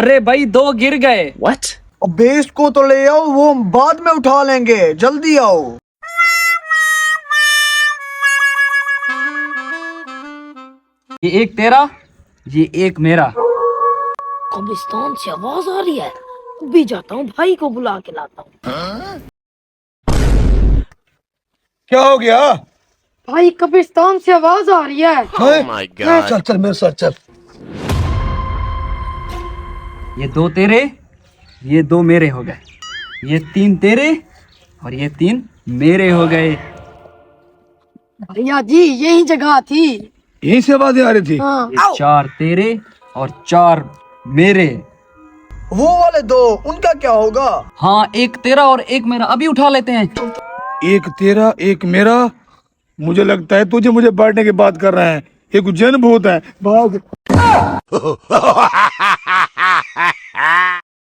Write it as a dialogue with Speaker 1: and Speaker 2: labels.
Speaker 1: अरे भाई 2 गिर गए।
Speaker 2: What?
Speaker 3: और बेस को तो ले आओ, वो हम बाद में उठा लेंगे, जल्दी आओ।
Speaker 1: ये एक तेरा, ये एक मेरा।
Speaker 4: कब्रिस्तान से आवाज आ रही है, अभी जाता हूँ भाई को बुला के लाता हूँ।
Speaker 3: क्या हो गया?
Speaker 4: भाई कब्रिस्तान से आवाज आ रही है।
Speaker 2: Oh my God.
Speaker 3: चल चल मेरे साथ चल।
Speaker 1: ये 2 तेरे, ये 2 मेरे हो गए। ये 3 तेरे और ये 3 मेरे हो गए।
Speaker 4: भैया जी यही जगह थी।
Speaker 3: यहीं से आवाजें आ रही थी।
Speaker 4: हाँ।
Speaker 1: ये 4 तेरे और 4 मेरे।
Speaker 3: वो वाले 2, उनका क्या होगा?
Speaker 1: हाँ, एक तेरा और एक मेरा। अभी उठा लेते हैं।
Speaker 5: एक तेरा एक मेरा। मुझे लगता है तुझे मुझे बांटने की बात कर रहे हैं। ये कुछ जन भूत है। भाग।